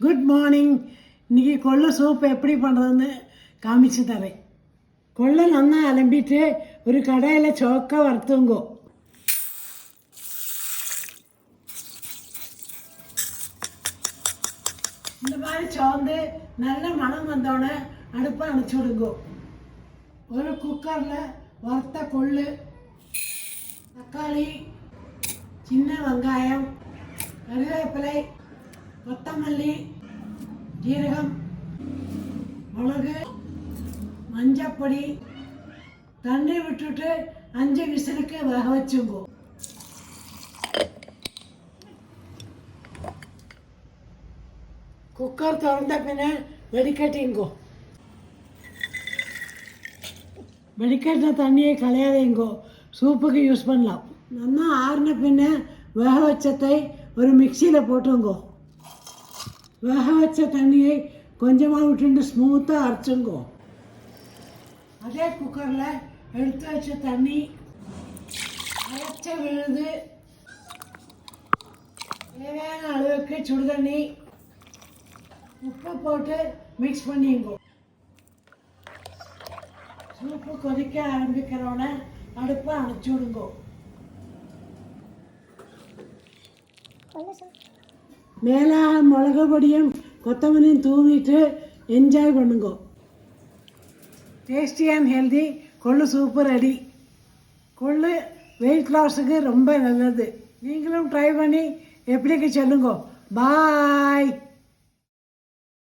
Good morning. இன்றைக்கி கொள்ளு soup எப்படி பண்ணுறதுன்னு காமிச்சு தரேன். கொள்ளை நல்லா அலம்பிட்டு ஒரு கடாயில் சோக்க வறுத்துங்கோ. இந்த மாதிரி சோர்ந்து நல்ல மனம் வந்தோடனே அடுப்பை அணைச்சி விடுங்கோ. ஒரு குக்கரில் வறுத்த கொள்ளு, தக்காளி, சின்ன வெங்காயம், கருவேப்பிலை, கொத்தமல்லி, ஜீரகம், மிளகு, மஞ்சப்பொடி தண்ணி விட்டுட்டு 5 விசிலுக்கு வேக வச்சுங்கோ. குக்கர் திறந்த பின்ன வெடிக்கட்டிங்கோ. வெடிக்கட்டின தண்ணியை களையாதீங்கோ, சூப்புக்கு யூஸ் பண்ணலாம். நல்லா ஆறின பின்ன வேக வச்சதை ஒரு மிக்சியில் போட்டுங்கோ. வேக வச்ச தண்ணியை கொஞ்சமாக விட்டுட்டு ஸ்மூத்தாக அரைச்சுங்கோ. அதே குக்கரில் எடுத்து வச்ச தண்ணி, அரைச்ச விழுது, தேவையான அளவுக்கு சுடுதண்ணி, உப்பு போட்டு மிக்ஸ் பண்ணிங்கோ. சூப்பு கொதிக்க ஆரம்பிக்கிறோட அடுப்பை அணைச்சி விடுங்கோ. மேலே மிளகு பொடியும் கொத்தமல்லியும் தூவிட்டு என்ஜாய் பண்ணுங்கோ. டேஸ்டி அண்ட் ஹெல்தி கொள்ளு சூப்பு ரெடி. கொள்ளு வெயிட் லாஸுக்கு ரொம்ப நல்லது. நீங்களும் ட்ரை பண்ணி எப்படிக்கு சொல்லுங்கோ. பாய்.